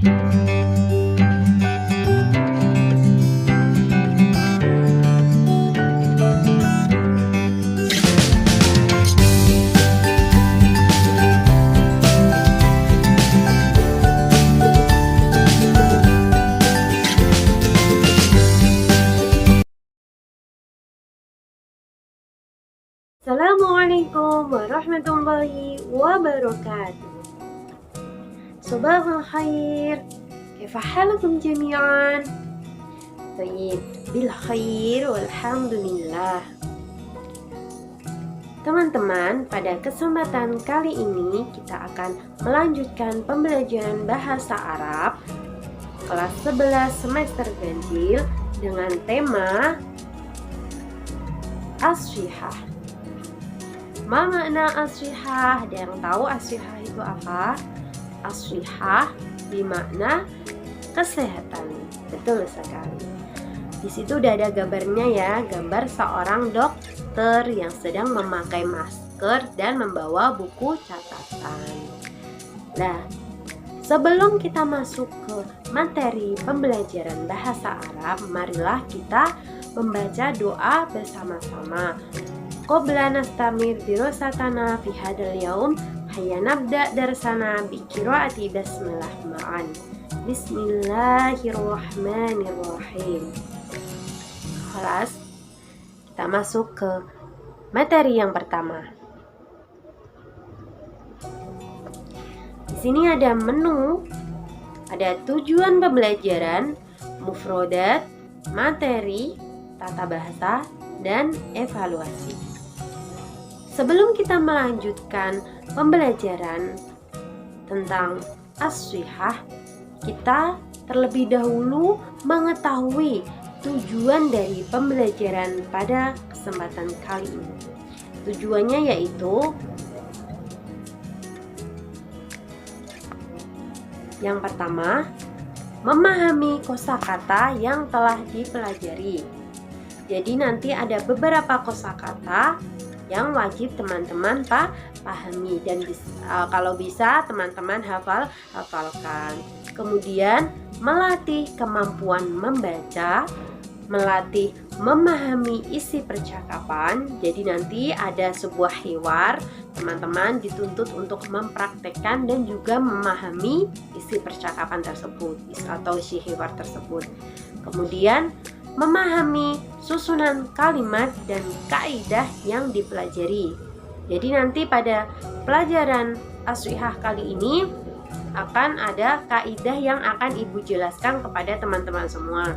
Assalamualaikum warahmatullahi wabarakatuh. Sabahul khair. Kaifa halukum jami'an? Tayyib, bil khair walhamdulillah. Teman-teman, pada kesempatan kali ini kita akan melanjutkan pembelajaran bahasa Arab kelas 11 semester ganjil dengan tema as-shihah. Ma makna as-shihah? Ada yang tahu as-shihah itu apa? As-shihah bermakna kesehatan. Betul sekali. Di situ udah ada gambarnya ya, gambar seorang dokter yang sedang memakai masker dan membawa buku catatan. Nah, sebelum kita masuk ke materi pembelajaran bahasa Arab, marilah kita membaca doa bersama-sama. Qabla nastamir dirasatana fi hadal yaum, hayya nabda darsana bi qiraati basmalah ma'an. Bismillahirrahmanirrahim. Kelas, kita masuk ke materi yang pertama. Di sini ada menu, ada tujuan pembelajaran, mufrodat, materi, tata bahasa, dan evaluasi. Sebelum kita melanjutkan pembelajaran tentang as-shihah, kita terlebih dahulu mengetahui tujuan dari pembelajaran pada kesempatan kali ini. Tujuannya yaitu yang pertama, memahami kosakata yang telah dipelajari. Jadi nanti ada beberapa kosakata yang wajib teman-teman pahami dan kalau bisa teman-teman hafalkan. Kemudian melatih kemampuan membaca, melatih memahami isi percakapan. Jadi nanti ada sebuah hiwar, teman-teman dituntut untuk mempraktekkan dan juga memahami isi percakapan tersebut atau isi hiwar tersebut. Kemudian memahami susunan kalimat dan kaidah yang dipelajari. Jadi nanti pada pelajaran as-shihah kali ini akan ada kaidah yang akan Ibu jelaskan kepada teman-teman semua.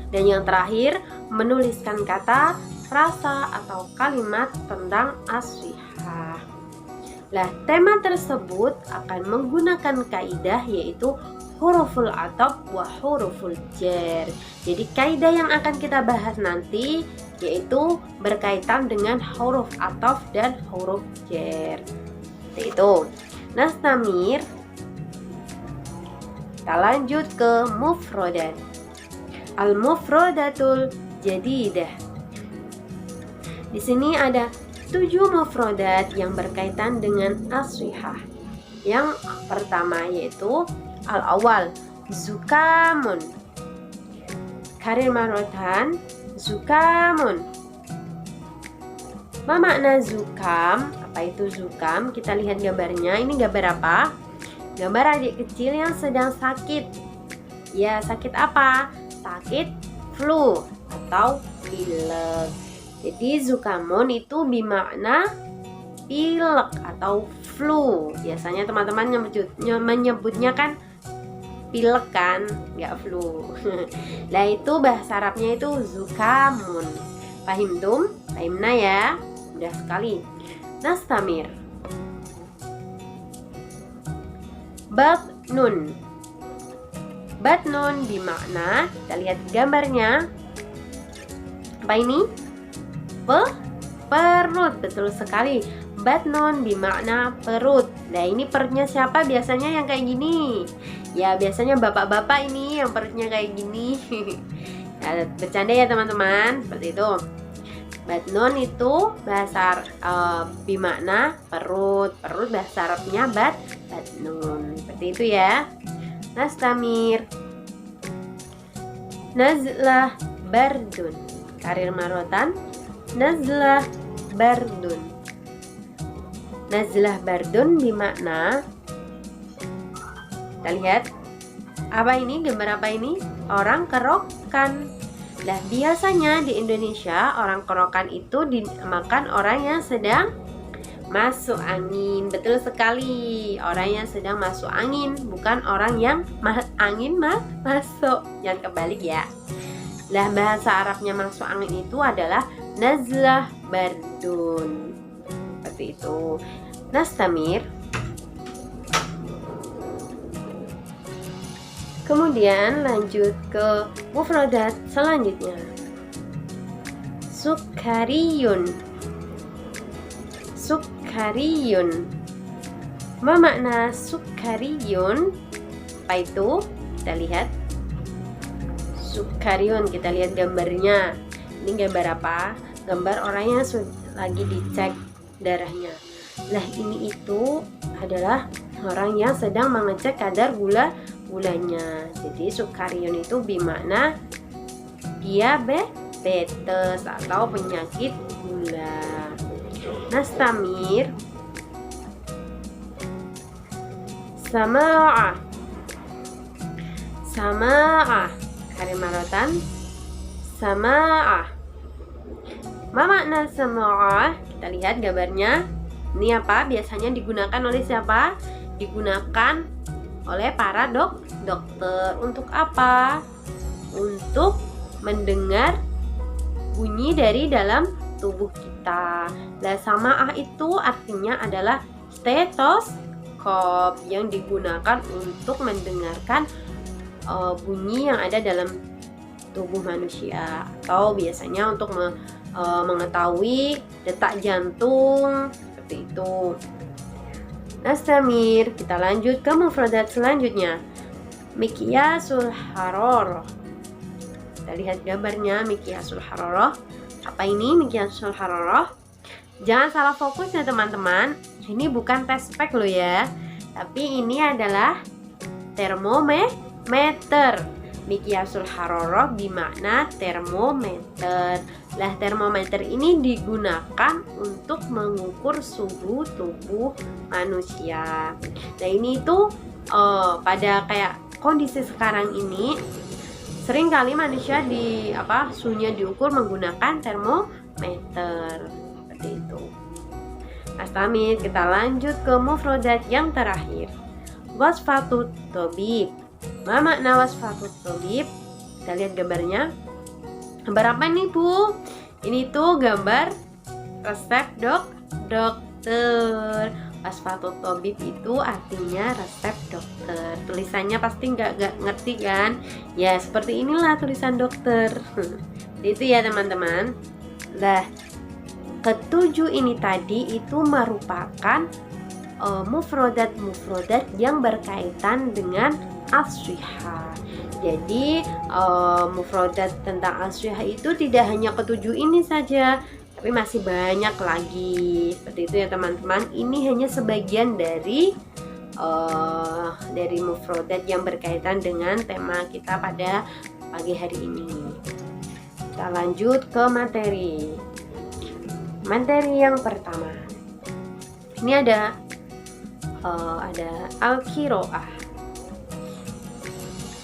Dan yang terakhir, menuliskan kata, frasa atau kalimat tentang as-shihah. Nah, tema tersebut akan menggunakan kaidah yaitu huruful ataf wa huruful jar. Jadi kaidah yang akan kita bahas nanti yaitu berkaitan dengan huruf ataf dan huruf jar. Itu. Nastamir. Kita lanjut ke mufrodat. Al-mufrodatul jadidah. Di sini ada 7 mufrodat yang berkaitan dengan as-shihah. Yang pertama yaitu al-awal, zukamun. Karir marotan, zukamun. Ma makna zukam? Apa itu zukam? Kita lihat gambarnya. Ini gambar apa? Gambar adik kecil yang sedang sakit. Ya, sakit apa? Sakit flu atau pilek. Jadi zukamun itu bermakna pilek atau flu. Biasanya teman-teman menyebutnya kan pilek kan, nggak flu. Nah itu bahasa Arabnya itu zukamun. Fahimtum? Fahimna ya? Mudah sekali. Nastamir. Batnun. Batnun bermakna, kita lihat gambarnya. Apa ini? Perut, betul sekali. Batnun bermakna perut. Nah ini perutnya siapa biasanya yang kayak gini? Ya biasanya bapak-bapak ini yang perutnya kayak gini. Nah, bercanda ya teman-teman, seperti itu. Batnun itu bahasa bermakna perut. Perut bahasa Arabnya batnun. Seperti itu ya. Nastamir. Nazlah bardun. Karir marotan. Nazlah bardun. Nazlah bardun bermakna, kita lihat apa ini, gambar apa ini? Orang kerokan. Nah, biasanya di Indonesia orang kerokan itu dinamakan orang yang sedang masuk angin. Betul sekali, orang yang sedang masuk angin, bukan orang yang angin masuk. Jangan kebalik ya. Nah, bahasa Arabnya masuk angin itu adalah nazlah bardun. Seperti itu. Nastamir. Kemudian lanjut ke mufradat selanjutnya. Sukariyun. Sukariyun. Apa makna sukariyun? Apa itu? Kita lihat. Sukariyun, kita lihat gambarnya. Ini gambar apa? Gambar orang yang lagi dicek darahnya. Nah, ini itu adalah orang yang sedang mengecek kadar gulanya. Jadi sukariyun itu bermakna diabetes atau penyakit gula. Nastamir. Sama'ah. Sama'ah. Karir marotan. Sama'ah. Apa makna sama'ah? Kita lihat gambarnya. Ini apa? Biasanya digunakan oleh siapa? Digunakan oleh para dokter. Untuk apa? Untuk mendengar bunyi dari dalam tubuh kita. Nah, sama'ah itu artinya adalah stetoskop yang digunakan untuk mendengarkan bunyi yang ada dalam tubuh manusia, atau biasanya untuk mengetahui detak jantung, seperti itu. Nastamir. Kita lanjut ke mufradat selanjutnya. Miqyasul hararah. Kita lihat gambarnya, miqyasul hararah. Apa ini miqyasul hararah? Jangan salah fokus ya teman-teman. Ini bukan tes pack loh ya, tapi ini adalah termometer. Miqyasul hararah bermakna termometer. Lah, termometer ini digunakan untuk mengukur suhu tubuh manusia. Nah, ini tuh pada kayak kondisi sekarang ini sering kali manusia suhunya diukur menggunakan termometer seperti itu. Nastamir. Kita lanjut ke mufradat yang terakhir. Wasfatut thabib. Apa makna wasfatut thabib? Kita lihat gambarnya. Gambar apa nih, Bu? Ini tuh gambar resep dokter. Wasfatut thabib itu artinya resep dokter. Tulisannya pasti nggak ngerti kan? Ya, seperti inilah tulisan dokter. Itu ya teman-teman. Nah, ketujuh ini tadi itu merupakan mufrodat yang berkaitan dengan as-shihah. Jadi mufrodat tentang as-shihah itu tidak hanya ketujuh ini saja, tapi masih banyak lagi. Seperti itu ya teman-teman. Ini hanya sebagian dari mufrodat yang berkaitan dengan tema kita pada pagi hari ini. Kita lanjut ke materi. Materi yang pertama. Ini ada al-qiraah.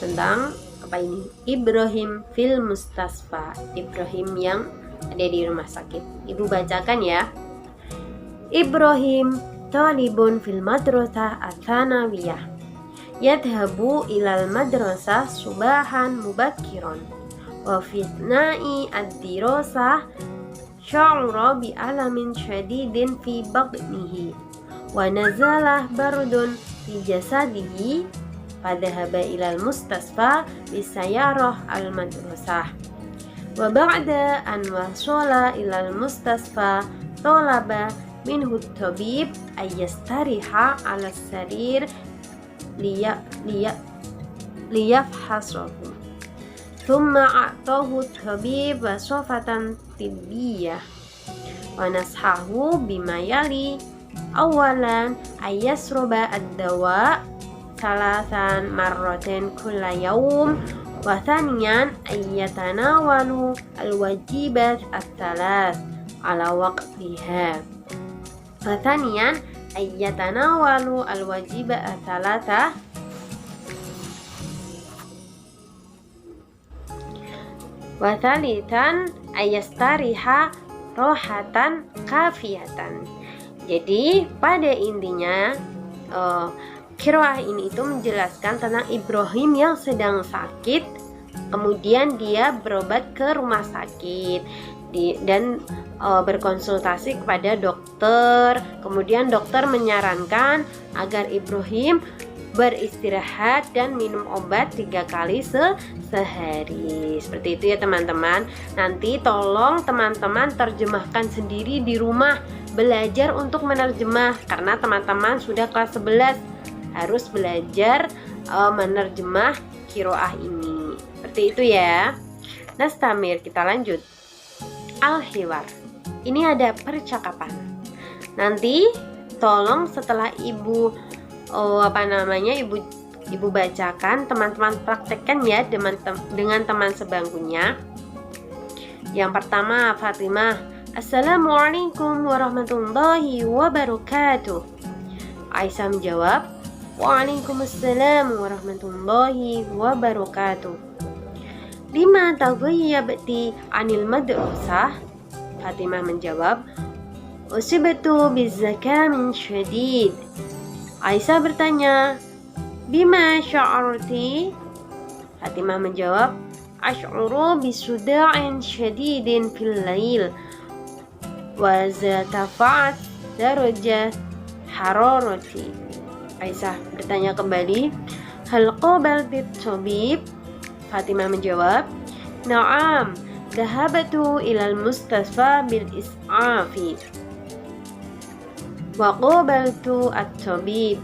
Tentang apa ini? Ibrahim fil mustasfa. Ibrahim yang ada di rumah sakit. Ibu bacakan ya. Ibrahim talibun fil madrasah ats-tsanawiyah. Yadhabu ilal madrasah subahan mubakkiran. Wa fitna'i ad-dirasah sya'ura bi alamin syadidin fi batnihi. Wa nazalah bardun fi jasadihi. Fadhahaba ilal mustasfa bisayarah al-madrasah. Wa ba'da an wasala ilal mustasfa talaba minhu tabib ayyastariha ala sarir liyafhasahu. Thumma a'tahu tabib wasofatan tibbiyah wa nashahu bima yali. Awalan ayyasroba ad-dawa, ثلاثا مرة كل يوم. وثانيا أن يتناولوا الوجبات الثلاث على وقتها. وثانيا أن يتناولوا الوجبات الثلاثة وثالثا أن يستريح راحة كافية. Jadi pada intinya qiraah ini itu menjelaskan tentang Ibrahim yang sedang sakit, kemudian dia berobat ke rumah sakit dan berkonsultasi kepada dokter. Kemudian dokter menyarankan agar Ibrahim beristirahat dan minum obat 3 kali sehari. Seperti itu ya teman-teman. Nanti tolong teman-teman terjemahkan sendiri di rumah, belajar untuk menerjemah karena teman-teman sudah kelas 11 harus belajar menerjemah qiraah ini. Seperti itu ya. Nastamir, kita lanjut. Al-hiwar. Ini ada percakapan. Nanti tolong setelah ibu ibu bacakan, teman-teman praktekkan ya dengan teman sebangkunya. Yang pertama, Fatimah, Assalamualaikum warahmatullahi wabarakatuh. Aisyah menjawab, Waalaikumsalam warahmatullahi wabarakatuh. Lima taghayyabti anil madrasah? Fatimah menjawab, Usibtu bizakamin syadid. Aisyah bertanya, Bima sya'arti? Fatimah menjawab, Ash'uru bisuda'in syadidin fil lail wa zatafa'at darajat hararati. Aisyah bertanya kembali, Hal qabalti tabib? Fatimah menjawab, Na'am, dhahabtu ilal mustasfa bil is'afi wa qabaltu at-tabib.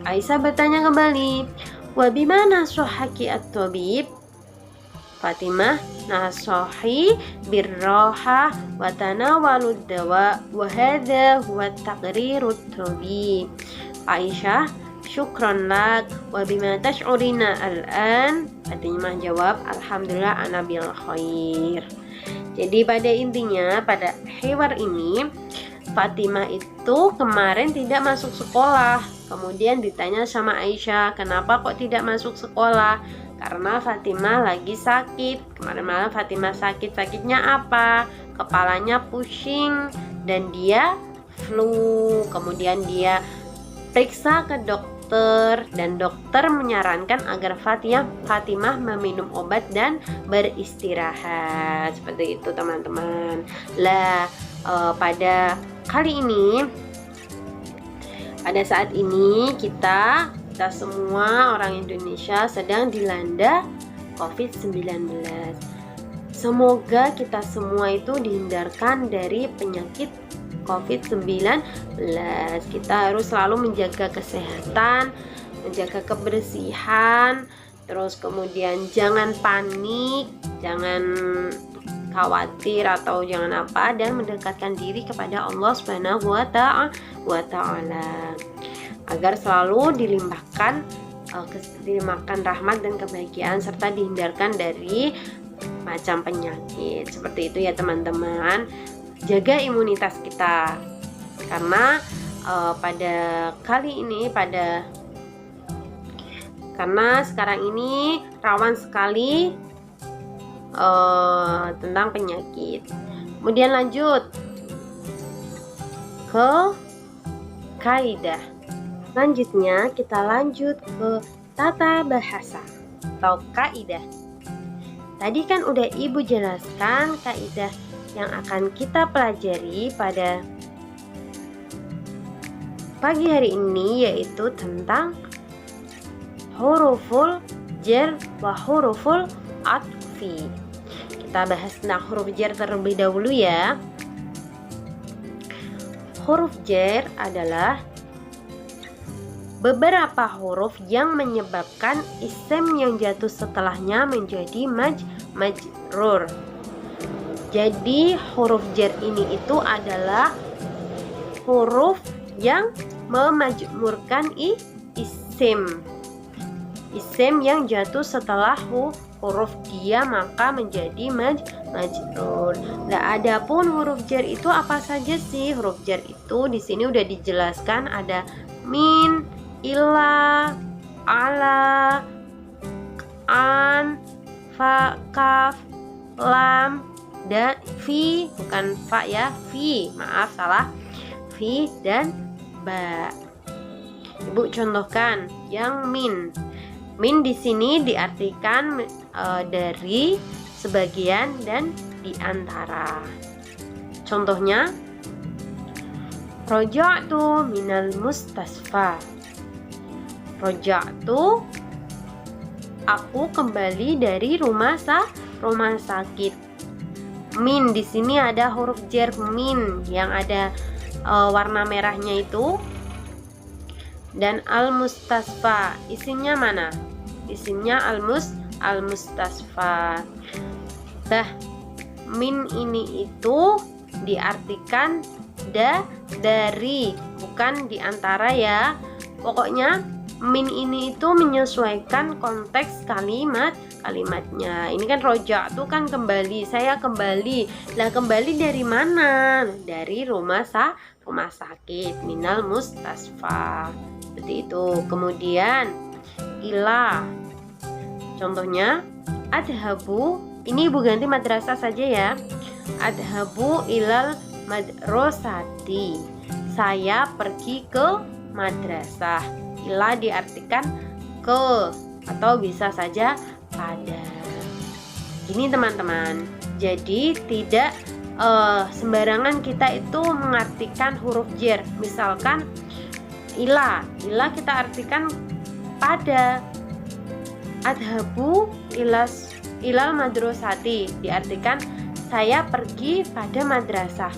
Aisyah bertanya kembali, Wa bimana sahaki at-tabib? Fatimah, nasahi birraha wa tanawalud dawa wa hadha huwa taqrirut tabib. Aisyah, syukran lak, wa bima tash'urina al-an? Fatimah jawab, Alhamdulillah ana bil khair. Jadi pada intinya pada hiwar ini Fatimah itu kemarin tidak masuk sekolah. Kemudian ditanya sama Aisyah, kenapa kok tidak masuk sekolah? Karena Fatimah lagi sakit. Kemarin malam Fatimah sakit. Sakitnya apa? Kepalanya pusing dan dia flu. Kemudian dia periksa ke dokter dan dokter menyarankan agar Fatimah meminum obat dan beristirahat. Seperti itu teman-teman. Pada kali ini, pada saat ini kita semua orang Indonesia sedang dilanda COVID-19. Semoga kita semua itu dihindarkan dari penyakit COVID-19. Kita harus selalu menjaga kesehatan, menjaga kebersihan, terus kemudian jangan panik, jangan khawatir atau jangan apa, dan mendekatkan diri kepada Allah Subhanahu wa Ta'ala agar selalu dilimpahkan rahmat dan kebahagiaan serta dihindarkan dari macam penyakit. Seperti itu ya teman-teman. Jaga imunitas kita karena pada kali ini karena sekarang ini rawan sekali tentang penyakit. Kemudian lanjut ke kaidah. Selanjutnya kita lanjut ke tata bahasa atau kaidah. Tadi kan udah Ibu jelaskan kaidah yang akan kita pelajari pada pagi hari ini, yaitu tentang huruful jar wa huruful atfi. Kita bahas tentang huruf jar terlebih dahulu ya. Huruf jar adalah beberapa huruf yang menyebabkan isim yang jatuh setelahnya menjadi majrur. Jadi huruf jar ini itu adalah huruf yang memajmurkan isim. isim yang jatuh setelah huruf dia maka menjadi majrur. Nah, adapun huruf jar itu apa saja sih? Huruf jar itu di sini udah dijelaskan, ada min, ila, ala, an, fa, kaf, lam, dan fi, bukan fa ya, fi, maaf salah, fi dan ba. Ibu contohkan yang min. Min di sini diartikan dari, sebagian, dan di antara. Contohnya, roja'tu minal mustasfa. Roja'tu, aku kembali dari rumah sakit. Min di sini ada huruf jar min yang ada warna merahnya itu. Dan al-mustasfa, isimnya mana? Isimnya al-mustasfa. Nah, min ini itu diartikan dari, bukan di antara ya. Pokoknya min ini itu menyesuaikan konteks kalimatnya. Ini kan roja tuh kan kembali, saya kembali. Lah, kembali dari mana? Dari rumah sakit, minal mustasfa. Seperti itu. Kemudian ila, contohnya adhabu, ini ibu ganti madrasah saja ya. Adhabu ilal madrasati, saya pergi ke madrasah. Ila diartikan ke atau bisa saja pada. Ini teman-teman, jadi tidak sembarangan kita itu mengartikan huruf jar. Misalkan ila kita artikan pada. Adhabu ilal madrasati diartikan saya pergi pada madrasah.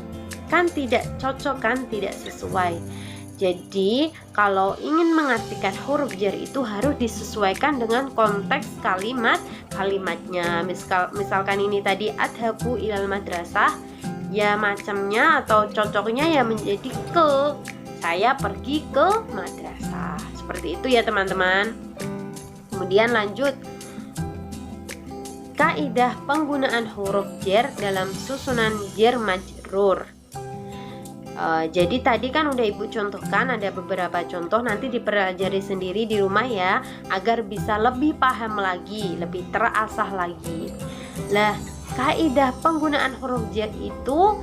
Kan tidak cocok kan, tidak sesuai. Jadi kalau ingin mengartikan huruf jar itu harus disesuaikan dengan konteks kalimatnya. Misalkan ini tadi adhabu ilal madrasah, ya macamnya atau cocoknya ya menjadi ke, saya pergi ke madrasah. Seperti itu ya teman-teman. Kemudian lanjut, kaidah penggunaan huruf jar dalam susunan jar majrur. Jadi tadi kan udah ibu contohkan, ada beberapa contoh, nanti dipelajari sendiri di rumah ya, agar bisa lebih paham lagi, lebih terasah lagi. Lah, kaidah penggunaan huruf jar itu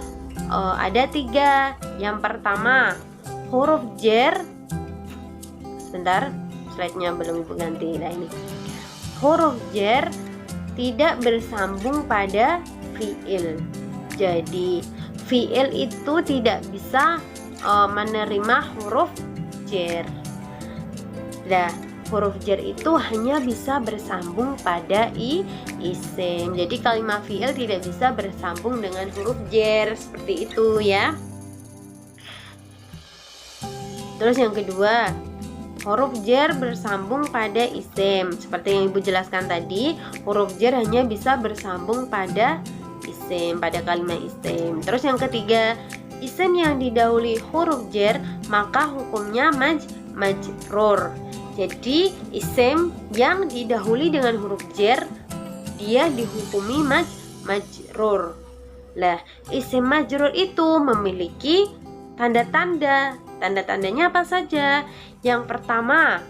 ada 3. Yang pertama, huruf jar, sebentar, slide-nya belum ibu ganti. Nah ini, huruf jar tidak bersambung pada fiil. Jadi fiil itu tidak bisa menerima huruf jar. Nah, huruf jar itu hanya bisa bersambung pada isim. Jadi kalimat fiil tidak bisa bersambung dengan huruf jar, seperti itu ya. Terus yang kedua, huruf jar bersambung pada isim. Seperti yang ibu jelaskan tadi, huruf jar hanya bisa bersambung pada isim, pada kalimat isim. Terus yang ketiga, isim yang didahului huruf jar maka hukumnya majrur. Jadi isim yang didahului dengan huruf jar dia dihukumi majrur. Lah, isim majrur itu memiliki tanda-tanda. Tanda-tandanya apa saja? Yang pertama,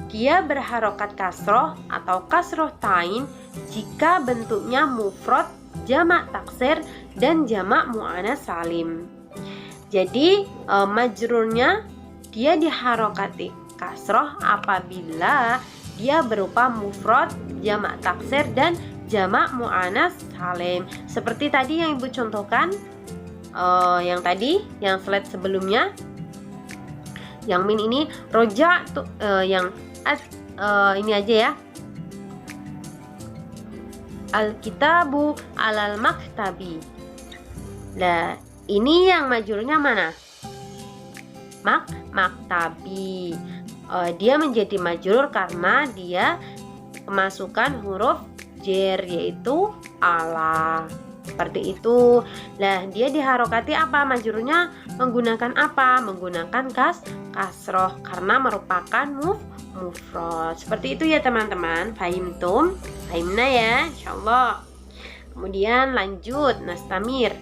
dia berharokat kasroh atau kasroh tain jika bentuknya mufrad, jamak taksir, dan jamak mu'anats salim. Jadi majrurnya dia diharokati kasroh apabila dia berupa mufrad, jamak taksir, dan jamak mu'anats salim. Seperti tadi yang ibu contohkan, yang tadi, yang slide sebelumnya. Yang min ini roja tuh, yang ini aja ya. Al-kitabu alal maktabi. Nah, ini yang majurnya mana? Maktabi. Dia menjadi majrur karena dia kemasukan huruf jar, yaitu ala. Seperti itu. Lah, dia diharokati apa? Majrurnya menggunakan apa? Menggunakan kasroh karena merupakan mufrad. Seperti itu ya teman-teman. Fahimtum? Fahimna ya, insyaallah. Kemudian lanjut nastamir.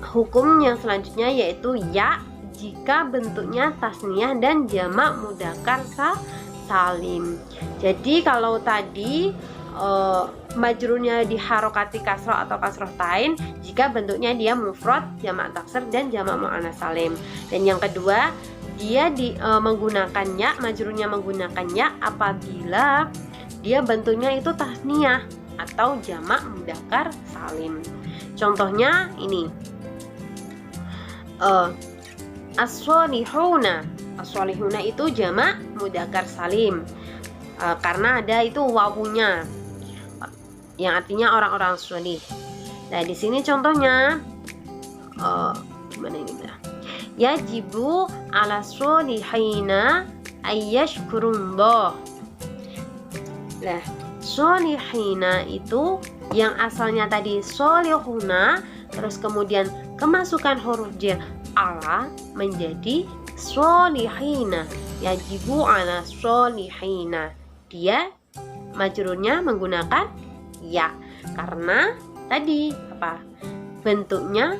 Hukum yang selanjutnya yaitu ya jika bentuknya tasniyah dan jamak mudzakkar salim. Jadi kalau tadi majrurnya diharokati kasroh atau kasroh tain jika bentuknya dia mufrad, jamak taksir dan jamak muannats salim. Dan yang kedua, dia menggunakan ya, majrurnya menggunakan ya apabila dia bentuknya itu tasniyah atau jamak mudzakkar salim. Contohnya ini. As-sholihuna. As-sholihuna itu jamak mudzakkar salim. Karena ada itu wawunya yang artinya orang-orang sholih. Nah, di sini contohnya gimana ini? Yajibu 'ala sholihina ayyashkurullah. Nah, sholihina itu yang asalnya tadi sholihuna, terus kemudian kemasukan huruf jar ala menjadi sholihina. Yajibu 'ala sholihina. Dia majrurnya menggunakan ya karena tadi apa? Bentuknya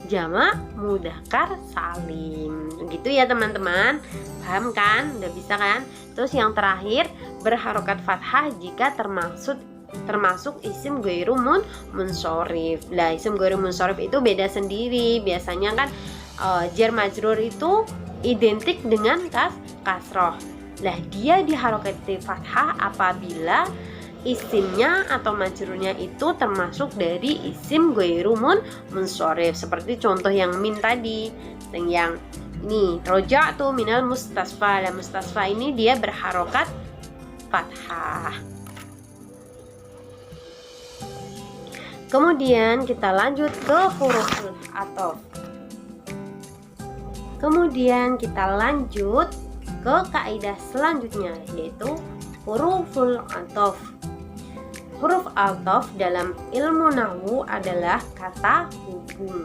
jamak mudzakkar salim. Gitu ya teman-teman. Paham kan? Udah bisa kan? Terus yang terakhir, berharokat fathah jika termasuk isim ghairu munsorif. Lah, isim ghairu munsorif itu beda sendiri. Biasanya kan jar majrur itu identik dengan kasroh. Lah, dia diharokati fathah apabila isimnya atau majrurnya itu termasuk dari isim ghairu munsorif. Seperti contoh yang min tadi, yang ini roja'tu minal mustasfa. Lah, mustasfa ini dia berharokat fathah. Kemudian kita lanjut ke huruf athof. Kemudian kita lanjut ke kaidah selanjutnya yaitu huruful athof. Huruf athof dalam ilmu nahwu adalah kata hubung.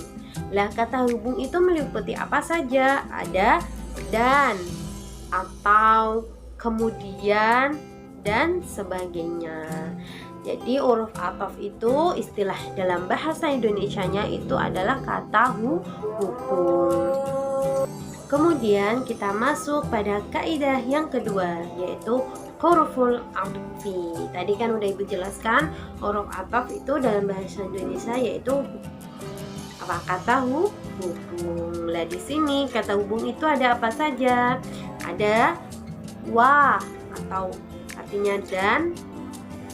Lah, kata hubung itu meliputi apa saja? Ada dan, atau, kemudian, dan sebagainya. Jadi huruf athof itu istilah dalam bahasa Indonesianya itu adalah kata hubung. Kemudian kita masuk pada kaidah yang kedua yaitu huruful atfi. Tadi kan udah Ibu jelaskan huruf athof itu dalam bahasa Indonesia yaitu apa? Kata hubung. Lah, di sini kata hubung itu ada apa saja? Ada wa atau artinya dan,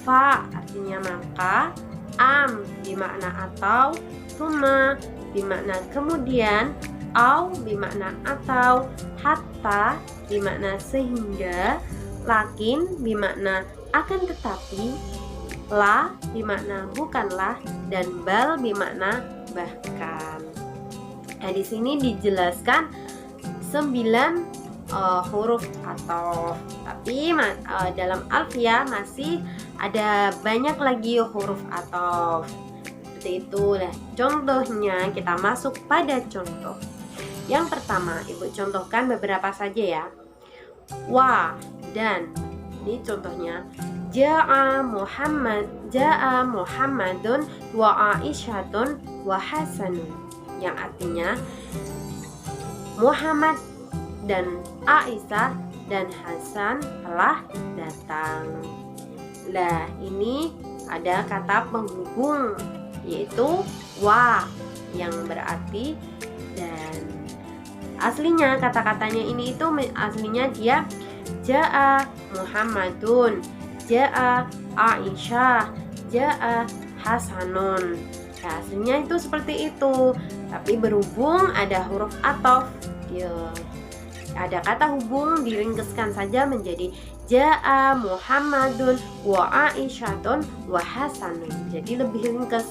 fa artinya maka, am bermakna atau, summa bermakna kemudian, au bermakna atau, hatta bermakna sehingga, lakin bermakna akan tetapi, la bermakna bukanlah, dan bal bermakna bahkan. Nah, di sini dijelaskan 9 huruf athof. Tapi dalam alfiah masih ada banyak lagi huruf athof. Seperti itu. Nah, contohnya kita masuk pada contoh. Yang pertama, Ibu contohkan beberapa saja ya. Wa dan. Ini contohnya. Ja'a Muhammadun wa Aisyatun wa Hasanun. Yang artinya Muhammad dan Aisyah dan Hasan telah datang. Lah, ini ada kata penghubung yaitu wa yang berarti dan. Aslinya kata-katanya ini itu aslinya dia Ja'a Muhammadun, Ja'a Aisyah, Ja'a Hasanun. Nah, aslinya itu seperti itu. Tapi berhubung ada huruf athof, ada kata hubung diringkeskan saja menjadi Ja'a Muhammadun wa Aisyatun wa Hasanun. Jadi lebih ringkes,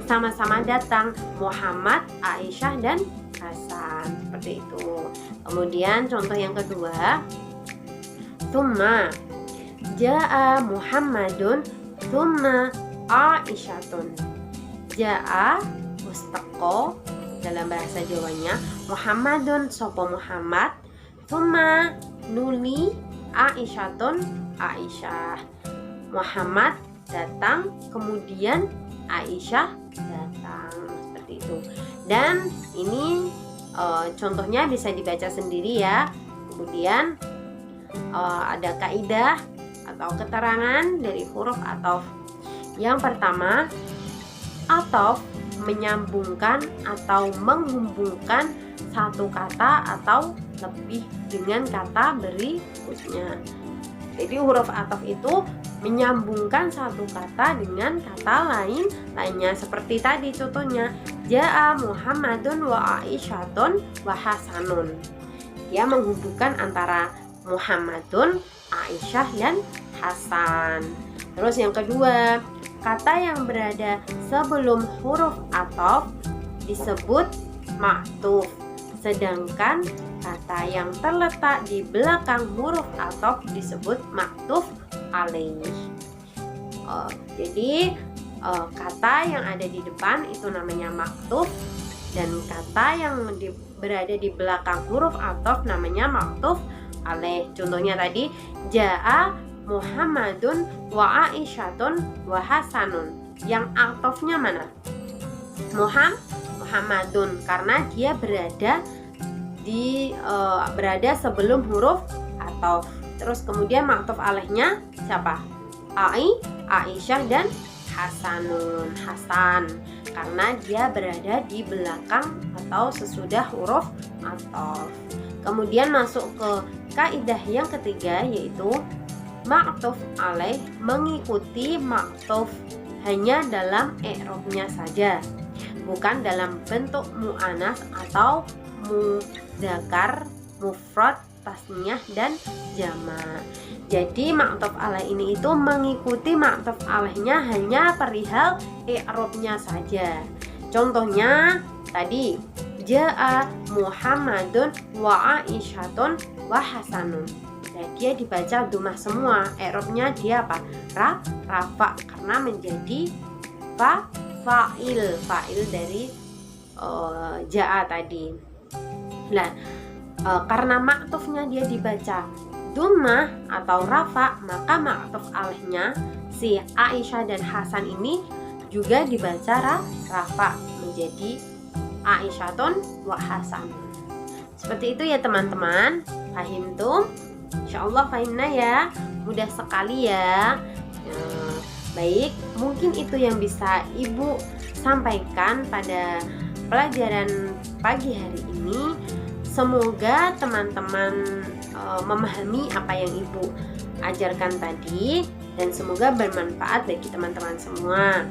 sama-sama datang Muhammad, Aisyah dan Hasan. Seperti itu. Kemudian contoh yang kedua, Tsumma Ja'a Muhammadun thumma Aisyatun. Ja'a mustaqo dalam bahasa Jawanya Muhammadun sopo Muhammad, thumma nuli Aisyatun Aisyah. Muhammad datang, kemudian Aisyah datang, seperti itu. Dan ini contohnya bisa dibaca sendiri ya. Kemudian ada kaidah atau keterangan dari huruf athof. Yang pertama, athof menyambungkan atau menghubungkan satu kata atau lebih dengan kata berikutnya. Jadi huruf athof itu menyambungkan satu kata dengan kata lainnya, seperti tadi contohnya Ja'a Muhammadun wa Aisyatun wa Hasanun. Dia menghubungkan antara Muhammadun, Aisyah, dan Hasan. Terus yang kedua, kata yang berada sebelum huruf athof disebut ma'tuf, sedangkan kata yang terletak di belakang huruf athof disebut ma'tuf alaih. Jadi kata yang ada di depan itu namanya ma'tuf, dan kata yang berada di belakang huruf athof namanya ma'tuf alaih. Contohnya tadi Ja'a Muhammadun wa Aisyatun wa Hasanun. Yang athofnya mana? Muhammadun, karena dia berada sebelum huruf athof. Terus kemudian ma'tuf alaihnya siapa? Aisyah, dan Hasanun, Hasan, karena dia berada di belakang atau sesudah huruf athof. Kemudian masuk ke kaidah yang ketiga, yaitu ma'tuf alaih mengikuti ma'tuf hanya dalam i'rabnya saja, bukan dalam bentuk mu'anats atau mudzakkar, mufrad, tasniyah, dan jamak. Jadi ma'tuf alaih ini itu mengikuti ma'tuf alaihnya hanya perihal i'rabnya saja. Contohnya tadi Ja'a Muhammadun wa Aisyatun wa Hasanun. Nah, dia dibaca dhammah semua. I'rabnya dia apa? Rafa, karena menjadi fa'il dari Ja'a tadi. Nah, karena ma'tufnya dia dibaca dhammah atau rafa, maka ma'tuf alaihnya si Aisyah dan Hasan ini juga dibaca rafa, menjadi Aisyatun wa Hasan. Seperti itu ya teman-teman. Fahim tuh? Insyaallah fahimna ya. Mudah sekali ya. Baik, mungkin itu yang bisa Ibu sampaikan pada pelajaran pagi hari ini. Semoga teman-teman memahami apa yang Ibu ajarkan tadi, dan semoga bermanfaat bagi teman-teman semua.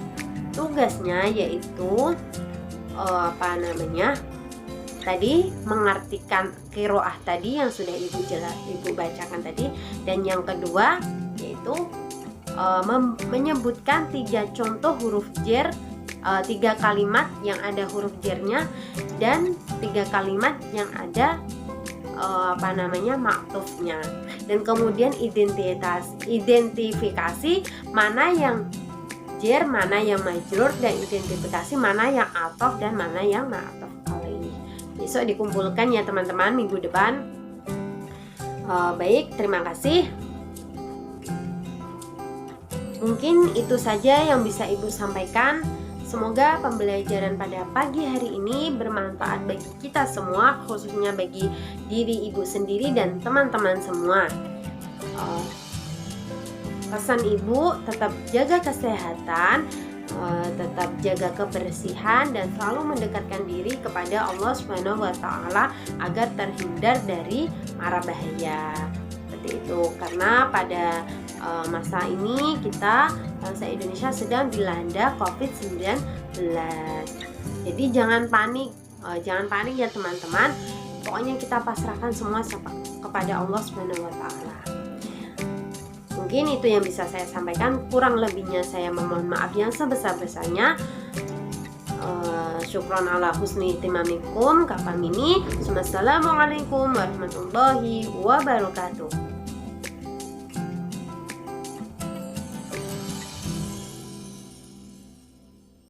Tugasnya yaitu tadi mengartikan qiraah tadi yang sudah Ibu bacakan tadi, dan yang kedua yaitu menyebutkan 3 contoh huruf jar, 3 kalimat yang ada huruf jarnya, dan 3 kalimat yang ada ma'tufnya, dan kemudian identifikasi mana yang jar, mana yang majrur, dan identifikasi mana yang athof dan mana yang ma'tuf alaih. Besok dikumpulkan ya teman-teman, minggu depan. Baik, terima kasih. Mungkin itu saja yang bisa Ibu sampaikan. Semoga pembelajaran pada pagi hari ini bermanfaat bagi kita semua, khususnya bagi diri Ibu sendiri dan teman-teman semua. Pesan Ibu, tetap jaga kesehatan, tetap jaga kebersihan, dan selalu mendekatkan diri kepada Allah Subhanahu wa Ta'ala agar terhindar dari mara bahaya. Seperti itu, karena pada masa ini kita bangsa Indonesia sedang dilanda COVID-19. Jadi jangan panik ya teman-teman. Pokoknya kita pasrahkan semua kepada Allah Subhanahu wa Ta'ala. Mungkin itu yang bisa saya sampaikan. Kurang lebihnya saya memohon maaf yang sebesar-besarnya. Syukron ala husni timamikum. Kapan ini? Assalamualaikum warahmatullahi wabarakatuh.